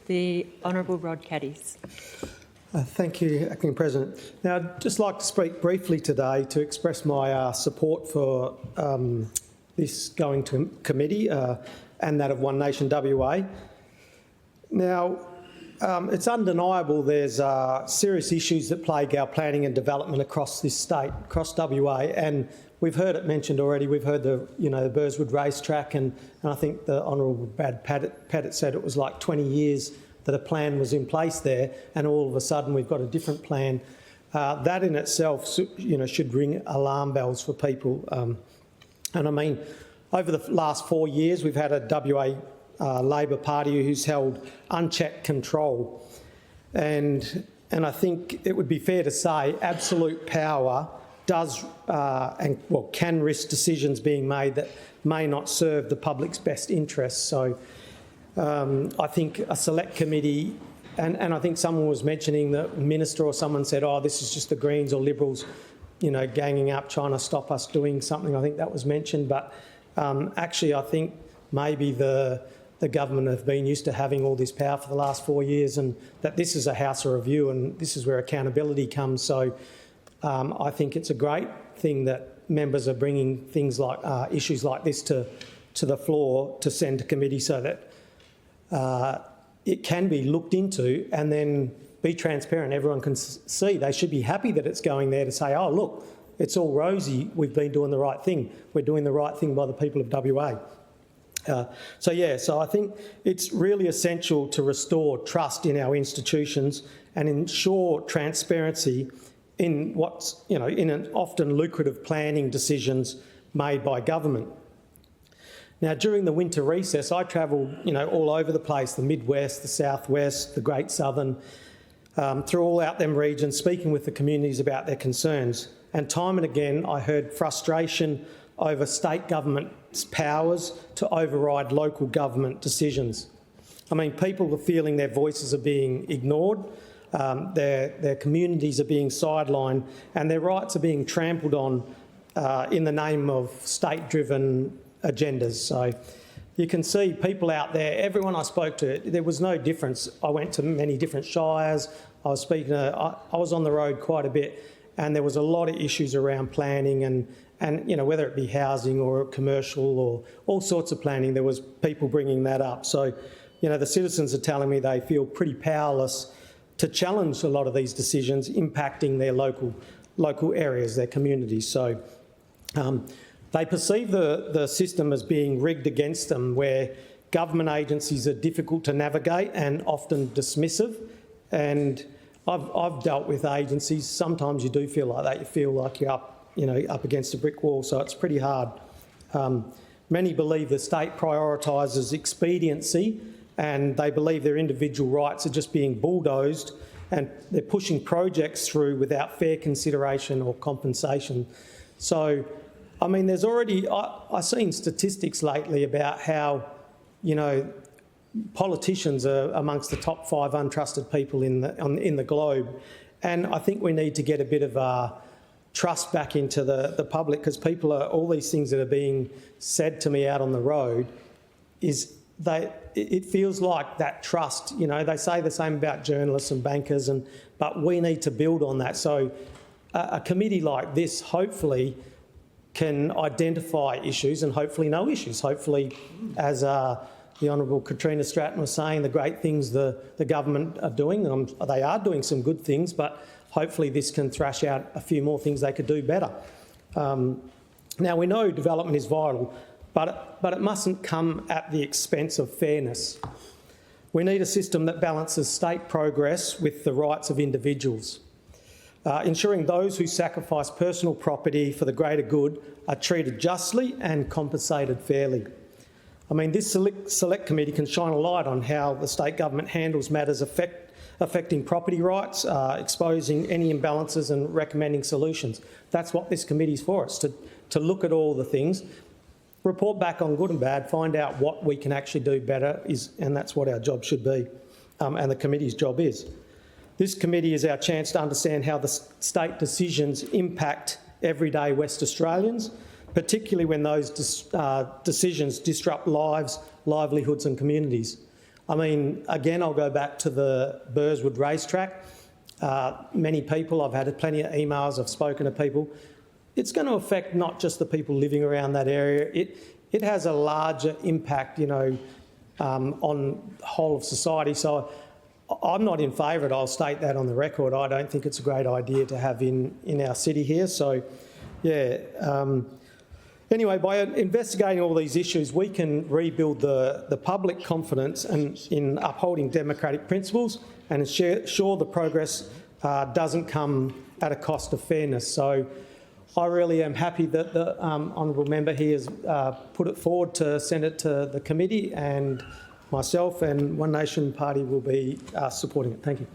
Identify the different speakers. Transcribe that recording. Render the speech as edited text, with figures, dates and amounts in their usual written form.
Speaker 1: The Honourable Rod Caddies.
Speaker 2: Thank you, Acting President. Now, I'd just like to speak briefly today to express my support for this going to committee and that of One Nation WA. Now, it's undeniable there's serious issues that plague our planning and development across this state, across WA, and we've heard it mentioned already. We've heard the Burswood racetrack, and I think the Honourable Brad Pettit said it was like 20 years that a plan was in place there, and all of a sudden we've got a different plan. That in itself, should ring alarm bells for people. And I mean, over the last 4 years, we've had a WA Labor Party who's held unchecked control, and I think it would be fair to say absolute power does can risk decisions being made that may not serve the public's best interests. So I think a select committee, and I think someone was mentioning, the minister or someone said, oh, this is just the Greens or Liberals, ganging up, trying to stop us doing something. I think that was mentioned, but actually I think maybe the government have been used to having all this power for the last 4 years, and that this is a House of review and this is where accountability comes. So I think it's a great thing that members are bringing things like issues like this to the floor to send to committee so that it can be looked into and then be transparent. Everyone can see. They should be happy that it's going there to say, oh, look, it's all rosy. We've been doing the right thing. We're doing the right thing by the people of WA. So I think it's really essential to restore trust in our institutions and ensure transparency in what's, in an often lucrative planning decisions made by government. Now, during the winter recess, I travelled, all over the place, the Midwest, the Southwest, the Great Southern, through all out them regions, speaking with the communities about their concerns. And time and again, I heard frustration over state government's powers to override local government decisions. I mean, people are feeling their voices are being ignored, their communities are being sidelined, and their rights are being trampled on in the name of state-driven agendas. So you can see people out there, everyone I spoke to, there was no difference. I went to many different shires, I was on the road quite a bit, and there was a lot of issues around planning and whether it be housing or commercial or all sorts of planning, there was people bringing that up. So, the citizens are telling me they feel pretty powerless to challenge a lot of these decisions impacting their local areas, their communities. So they perceive the system as being rigged against them, where government agencies are difficult to navigate and often dismissive. And I've dealt with agencies. Sometimes you do feel like that. You feel like you're up against a brick wall, so it's pretty hard. Many believe the state prioritises expediency, and they believe their individual rights are just being bulldozed, and they're pushing projects through without fair consideration or compensation. So, I mean, there's already, I've seen statistics lately about how, politicians are amongst the top 5 untrusted people in the globe, and I think we need to get a bit of trust back into the public, because all these things that are being said to me out on the road, it feels like that trust, they say the same about journalists and bankers, but we need to build on that. So a committee like this hopefully can identify issues and hopefully no issues. Hopefully, as the Honourable Katrina Stratton was saying, the great things the government are doing, they are doing some good things, but hopefully this can thrash out a few more things they could do better. Now, we know development is vital, but it mustn't come at the expense of fairness. We need a system that balances state progress with the rights of individuals, ensuring those who sacrifice personal property for the greater good are treated justly and compensated fairly. I mean, this select committee can shine a light on how the state government handles matters affecting property rights, exposing any imbalances and recommending solutions. That's what this committee's for. It's to look at all the things, report back on good and bad, find out what we can actually do better, and that's what our job should be, and the committee's job is. This committee is our chance to understand how the state decisions impact everyday West Australians, particularly when those decisions disrupt lives, livelihoods and communities. I mean, again, I'll go back to the Burswood racetrack. Many people, I've had plenty of emails, I've spoken to people. It's going to affect not just the people living around that area. It has a larger impact, on the whole of society. So I'm not in favour of it. I'll state that on the record. I don't think it's a great idea to have in our city here. So, yeah. Anyway, by investigating all these issues, we can rebuild the public confidence in upholding democratic principles and ensure the progress doesn't come at a cost of fairness. So I really am happy that the honourable member here has put it forward to send it to the committee, and myself and One Nation Party will be supporting it. Thank you.